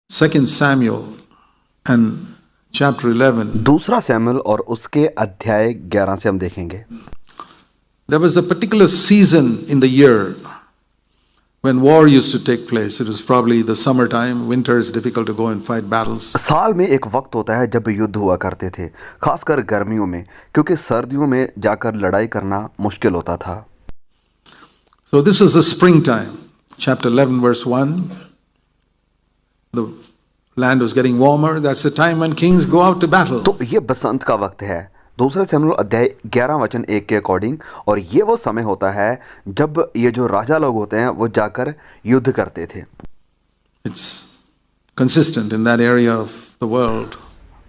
2 Samuel and chapter 11, दूसरा Samuel और उसके अध्याय 11 से हम देखेंगे। there was a particular season in the year when war used to take place. It was probably the summertime. Winter is difficult to go and fight battles. साल में एक वक्त होता है जब युद्ध हुआ करते थे, खासकर गर्मियों में, क्योंकि सर्दियों में जाकर लड़ाई करना मुश्किल होता था। So this was the springtime. Chapter 11 verse 1. The land was getting warmer. That's the time when kings go out to battle. तो ये बसंत का वक्त है, दूसरे सैमुएल अध्याय 11 वचन 1 के अकॉर्डिंग, और ये वो समय होता है जब ये जो राजा लोग होते हैं वो जाकर युद्ध करते थे। It's consistent in that area of the world.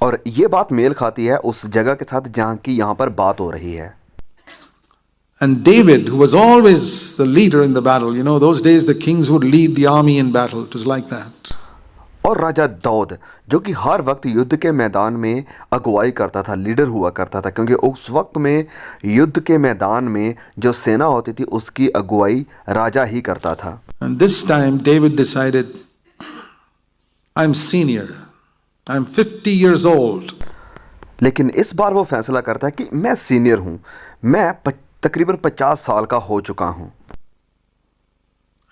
और ये बात मेल खाती है उस जगह के साथ जहाँ की यहाँ पर बात हो रही है। And David, who was always the leader in the battle, you know, those days the kings would lead the army in battle. It was like that. और राजा दाऊद, जो कि हर वक्त युद्ध के मैदान में अगुवाई करता था, लीडर हुआ करता था, क्योंकि उस वक्त में युद्ध के मैदान में जो सेना होती थी उसकी अगुवाई राजा ही करता था। And this time David decided, I'm senior. I'm 50 years old. लेकिन इस बार वो फैसला करता है कि मैं सीनियर हूँ, मैं तकरीबन 50 साल का हो चुका हूँ।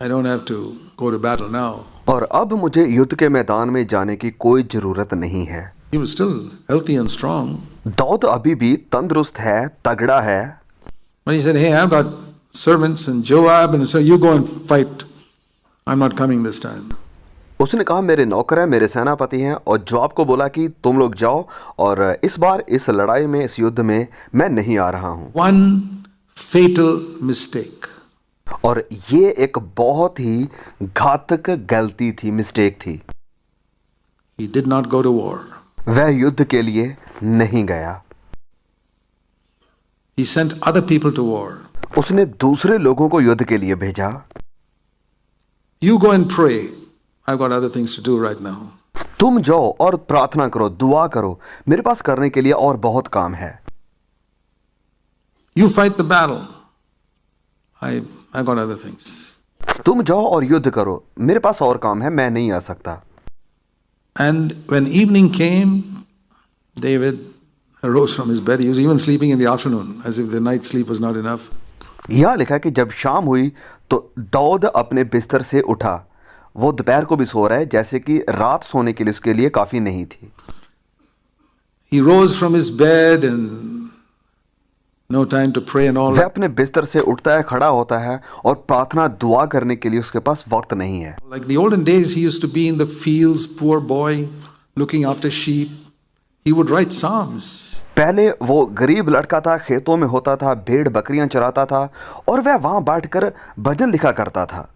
I don't have to go to battle now. और अब मुझे युद्ध के मैदान में जाने की कोई जरूरत नहीं है। He was still healthy and strong. Dawood अभी भी तंदुरुस्त है, तगड़ा है। But he said, hey, I've got servants and Joab, and so you go and fight. I'm not coming this time. उसने कहा मेरे नौकर हैं, मेरे सेनापति हैं, और जोआब को बोला कि तुम लोग जाओ, और इस बार इस लड़ाई में, इस युद्ध में मैं नहीं आ रहा हूँ। One fatal mistake. और ये एक बहुत ही घातक गलती थी, मिस्टेक थी। He did not go to war. वह युद्ध के लिए नहीं गया। He sent other people to war. उसने दूसरे लोगों को युद्ध के लिए भेजा। You go and pray. I've got other things to do right now. तुम जाओ और प्रार्थना करो, दुआ करो, मेरे पास करने के लिए और बहुत काम है। You fight the battle. I've got other things. तुम जाओ और युद्ध करो, मेरे पास और काम है, मैं नहीं आ सकता। And when evening came, David arose from his bed. He was even sleeping in the afternoon, as if the night sleep was not enough. यह लिखा है कि जब शाम हुई तो दाऊद अपने बिस्तर से उठा। वो दोपहर को भी सो रहा है, जैसे कि रात सोने के लिए उसके लिए काफी नहीं थी। He rose from his bed and no time to pray and all. वह अपने बिस्तर से उठता है, खड़ा होता है, और प्रार्थना दुआ करने के लिए उसके पास वक्त नहीं है। Like the olden days, he used to be in the fields, poor boy, looking after sheep. He would write psalms. पहले वो गरीब लड़का था, खेतों में होता था, भेड़ बकरियां चराता था, और वह वहां बैठकर भजन लिखा करता था।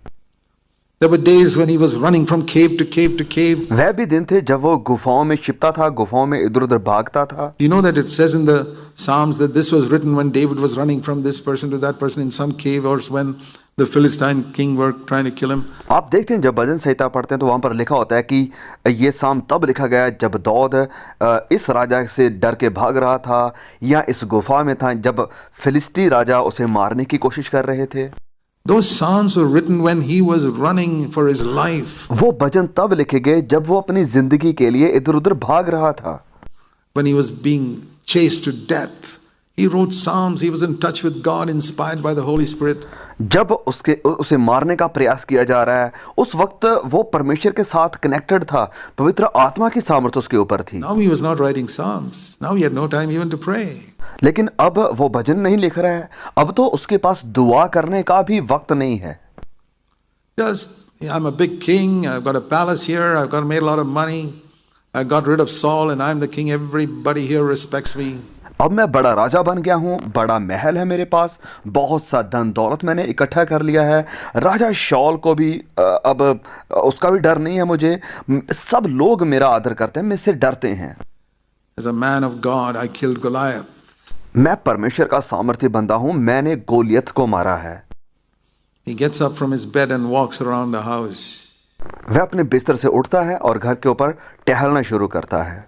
There were days when he was running from cave to cave to cave. वह भी दिन थे जब वो गुफाओं में छिपता था, गुफाओं में इधर उधर भागता था। You know that it says in the Psalms that this was written when David was running from this person to that person in some cave, or when the Philistine king were trying to kill him. आप देखते हैं जब भजन संहिता पढ़ते हैं तो वहां पर लिखा होता है कि ये साम तब लिखा गया जब दाऊद इस राजा से डर के भाग रहा था, या इस गुफा में था जब फिलिस्ती राजा उसे मारने की कोशिश कर रहे थे। Those psalms were written when he was running for his life. वो भजन तब लिखे गए जब वो अपनी जिंदगी के लिए इधर उधर भाग रहा था। When he was being chased to death, he wrote psalms. He was in touch with God, inspired by the Holy Spirit. जब उसे मारने का प्रयास किया जा रहा है, उस वक्त वो परमेश्वर के साथ कनेक्टेड था, पवित्र आत्मा की सामर्थ उसके ऊपर थी। Now he was not writing psalms. Now he had no time even to pray. लेकिन अब वो भजन नहीं लिख रहा है, अब तो उसके पास दुआ करने का भी वक्त नहीं है। Just, I'm a big king. I've got a palace here. I've got made a lot of money. I got rid of Saul, and I'm the king. Everybody here respects me. अब मैं बड़ा राजा बन गया हूँ, बड़ा महल है मेरे पास, बहुत सा धन दौलत मैंने इकट्ठा कर लिया है। राजा शॉल को भी अब उसका भी डर नहीं है मुझे, सब लोग मेरा आदर करते हैं, मुझसे डरते हैं। As a man of God, I killed Goliath. मैं परमेश्वर का सामर्थ्य बंदा हूँ, मैंने गोलियत को मारा है। He gets up from his bed and walks around the house. वह अपने बिस्तर से उठता है और घर के ऊपर टहलना शुरू करता है।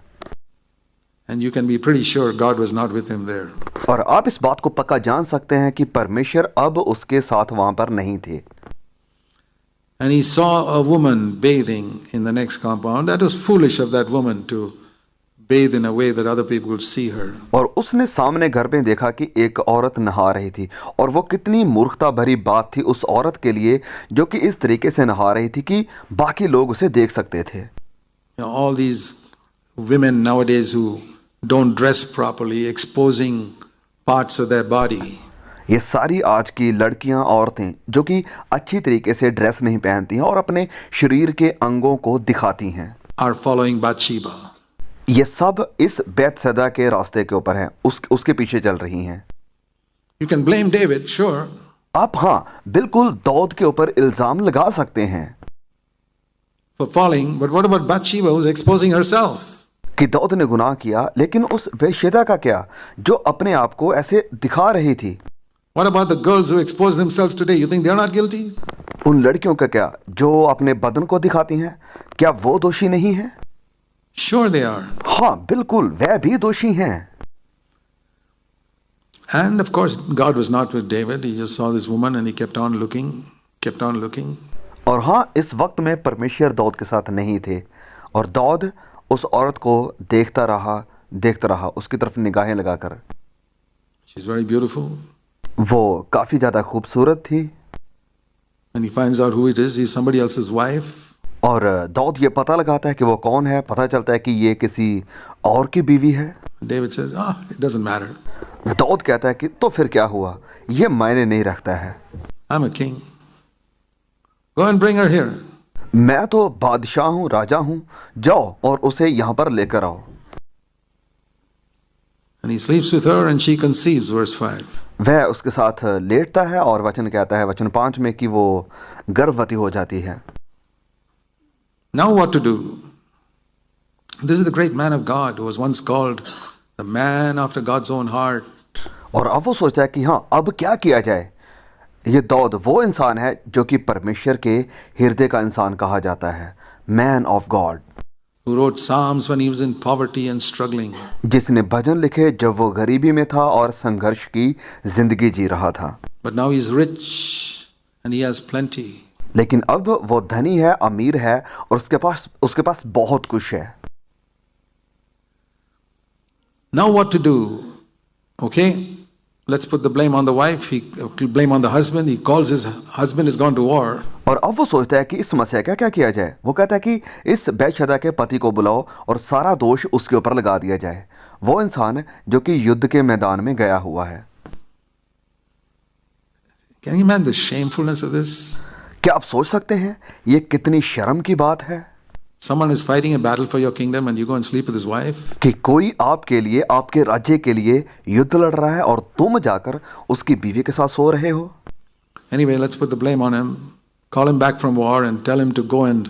And you can be pretty sure God was not with him there. और आप इस बात को पक्का जान सकते हैं कि परमेश्वर अब उसके साथ वहां पर नहीं थे। And he saw a woman bathing in the next compound. That was foolish of that woman to bathe in a way that other people would see her. और उसने सामने घर में देखा कि एक औरत नहा रही थी, और वो कितनी मूर्खता भरी बात थी उस औरत के लिए जो कि इस तरीके से नहा रही थी कि बाकी लोग उसे देख सकते थे। You know, all these women nowadays who don't dress properly, exposing parts of their body. ये सारी आज की लड़कियां, औरतें जो कि अच्छी तरीके से ड्रेस नहीं पहनती हैं और अपने शरीर के अंगों को दिखाती हैं, Are following Bathsheba. ये सब इस बैतसैदा के रास्ते के ऊपर हैं, उसके पीछे चल रही हैं। You can blame David, sure, आप हाँ बिल्कुल दाऊद के ऊपर इल्जाम लगा सकते हैं for falling, but what about Bathsheba who's exposing herself? कि दाऊद ने गुनाह किया, लेकिन उस वेश्या का क्या जो अपने आप को ऐसे दिखा रही थी? What about the girls who expose themselves today? You think they're not guilty? उन लड़कियों का क्या जो अपने बदन को दिखाती हैं, क्या वो दोषी नहीं है? Sure they are. हाँ बिल्कुल, वह भी दोषी हैं। And of course, God was not with David. He just saw this woman and he kept on looking, kept on looking. और हाँ, इस वक्त में परमेश्वर दाऊद के साथ नहीं थे, और दाऊद उस औरत को देखता रहा उसकी तरफ निगाहें लगाकर। She's very beautiful. वो काफी ज्यादा खूबसूरत थी। And he finds out who it is. He's somebody else's wife. और दाऊद ये पता लगाता है कि वो कौन है, पता चलता है कि ये किसी और की बीवी है। David says, it doesn't matter. Dawood कहता है कि तो फिर क्या हुआ, ये मायने नहीं रखता है। I'm a king. Go and bring her here. मैं तो बादशाह हूँ, राजा हूँ, जाओ और उसे यहाँ पर लेकर आओ। And he sleeps with her and she conceives, verse 5. वह उसके साथ लेटता है और वचन कहता है वचन 5 में कि वो गर्भवती हो जाती है। Now what to do? This is the great man of God who was once called the man after God's own heart. और अब वो सोचता है कि हाँ, अब क्या किया जाए। ये दाऊद वो इंसान है जो कि परमेश्वर के हृदय का इंसान कहा जाता है, man of God, Who wrote Psalms when he was in poverty and struggling. जिसने भजन लिखे जब वो गरीबी में था और संघर्ष की जिंदगी जी रहा था। But now he's rich and he has plenty. लेकिन अब वो धनी है, अमीर है, और उसके पास बहुत कुछ है। Now what to do? Okay, let's put the blame on the wife. He blame on the husband. He calls his husband has gone to war. और अब वो सोचता है कि इस समस्या का क्या किया जाए। वो कहता है कि इस बैतशैदा के पति को बुलाओ और सारा दोष उसके ऊपर लगा दिया जाए, वो इंसान जो कि युद्ध के मैदान में गया हुआ है। Can you imagine the shamefulness of this? क्या आप सोच सकते हैं ये कितनी शर्म की बात है? Someone is fighting a battle for your kingdom and you go and sleep with his wife. कि कोई आपके लिए, आपके राज्य के लिए युद्ध लड़ रहा है और तुम जाकर उसकी बीवी के साथ सो रहे हो। Anyway, let's put the blame on him. Call him back from war and tell him to go and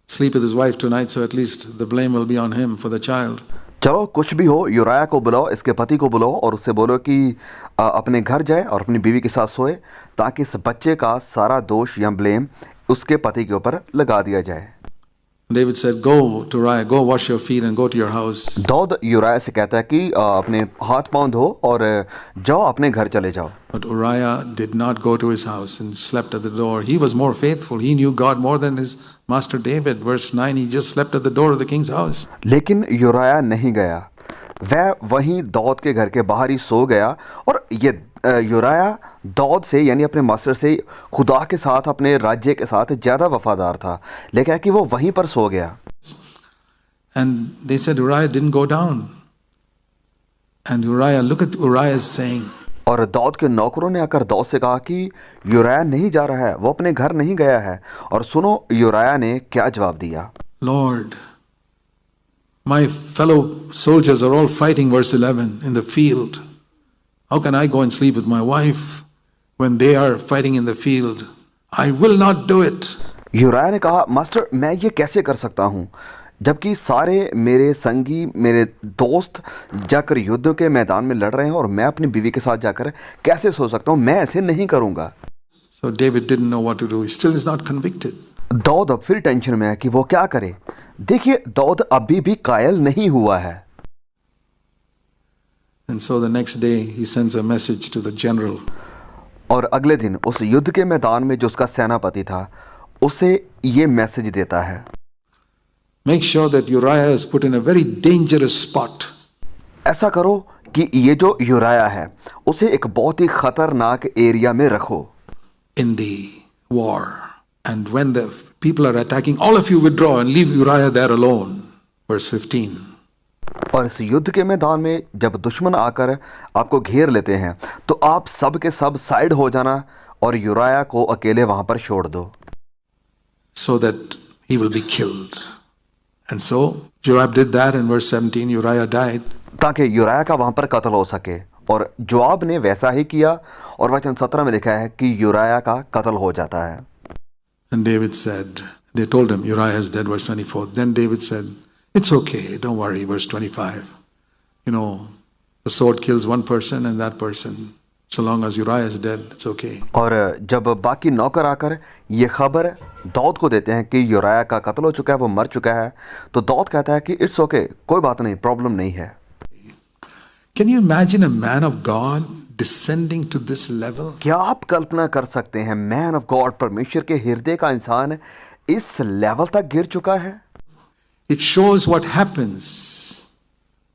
sleep with his wife tonight, so at least the blame will be on him for the child. चलो कुछ भी हो, यूराया को बुलाओ, इसके पति को बुलाओ और उससे बोलो कि अपने घर जाए और अपनी बीवी के साथ सोए, ताकि इस बच्चे का सारा दोष या ब्लेम उसके पति के ऊपर लगा दिया जाए। David said, go to Uriah, go wash your feet and go to your house. Dawood यूराया से कहता है कि अपने हाथ पांव धो और जाओ अपने घर चले जाओ। But Uriah did not go to his house and slept at the door. He was more faithful. He knew God more than his master David. Verse 9, he just slept at the door of the king's house. लेकिन यूराया नहीं गया, वह वहीं दाऊद के घर के बाहर ही सो गया। और ये यूराया दाऊद से यानी अपने मास्टर से, खुदा के साथ, अपने राज्य के साथ ज़्यादा वफादार था, लेकिन कि वो वहीं पर सो गया। And they said Uriah didn't go down. And Uriah, look at Uriah's saying. और दाऊद के नौकरों ने आकर दाऊद से कहा कि यूराया नहीं जा रहा है, वो अपने घर नहीं गया है। और सुनो यूराया ने क्या जवाब दिया। Lord, my fellow soldiers are all fighting, verse 11, in the field. How can I go and sleep with my wife when they are fighting in the field? I will not do it. यूराया ने कहा, master मैं ये कैसे कर सकता हूँ जबकि सारे मेरे संगी, मेरे दोस्त जाकर युद्ध के मैदान में लड़ रहे हैं और मैं अपनी बीवी के साथ जाकर कैसे सो सकता हूँ, मैं ऐसे नहीं करूँगा। So David didn't know what to do. He still is not convicted. Dawood अब फिर टेंशन में है कि वो क्या करे। देखिए दाऊद अभी भी कायल नहीं हुआ है। And so the next day he sends a message to the general. और अगले दिन उस युद्ध के मैदान में जो उसका सेनापति था, उसे ये मैसेज देता है, Make sure that Uriah is put in a very dangerous spot. ऐसा करो कि ये जो यूराया है उसे एक बहुत ही खतरनाक एरिया में रखो In the war. And when the people are attacking, all of you withdraw and leave Uriah there alone. Verse 15. और इस युद्ध के मैदान में जब दुश्मन आकर आपको घेर लेते हैं तो आप सब के सब साइड हो जाना और यूराया को अकेले वहां पर छोड़ दो, So that he will be killed. And so Joab did that in verse 17. Uriah died. ताकि यूराया का वहां पर कत्ल हो सके। और जोआब ने वैसा ही किया और वचन 17 में लिखा है कि यूराया का कत्ल हो जाता है। And David said, they told him, Uriah is dead, verse 24. Then David said, it's okay, don't worry, verse 25. You know, the sword kills one person and that person. So long as Uriah is dead, it's okay. और जब बाकी नौकर आकर ये खबर दाऊद को देते हैं कि यूराया का कत्ल हो चुका है, वो मर चुका है, तो दाऊद कहता है कि इट्स ओके, कोई बात नहीं, प्रॉब्लम नहीं है। Can you imagine a man of God descending to this level? क्या आप कल्पना कर सकते हैं मैन ऑफ गॉड, परमेश्वर के हृदय का इंसान इस लेवल तक गिर चुका है? It shows what happens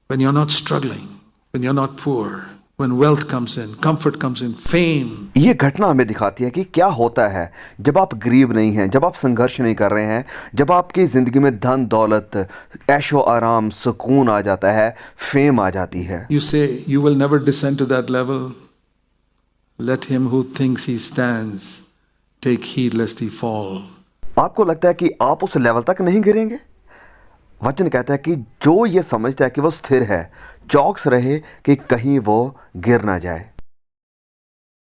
when you're not struggling, when you're not poor, when wealth comes in, comfort comes in, fame. ये घटना हमें दिखाती है कि क्या होता है जब आप गरीब नहीं हैं, जब आप संघर्ष नहीं कर रहे हैं, जब आपकी जिंदगी में धन दौलत, ऐशो आराम, सुकून आ जाता है, फेम आ जाती है। You say, you will never descend to that level. Let him who thinks he stands take heed lest he fall. आपको लगता है कि आप उस लेवल तक नहीं गिरेंगे? वचन कहता है कि जो ये समझता है कि वो स्थिर है, चौकस रहे कि कहीं वो गिर ना जाए।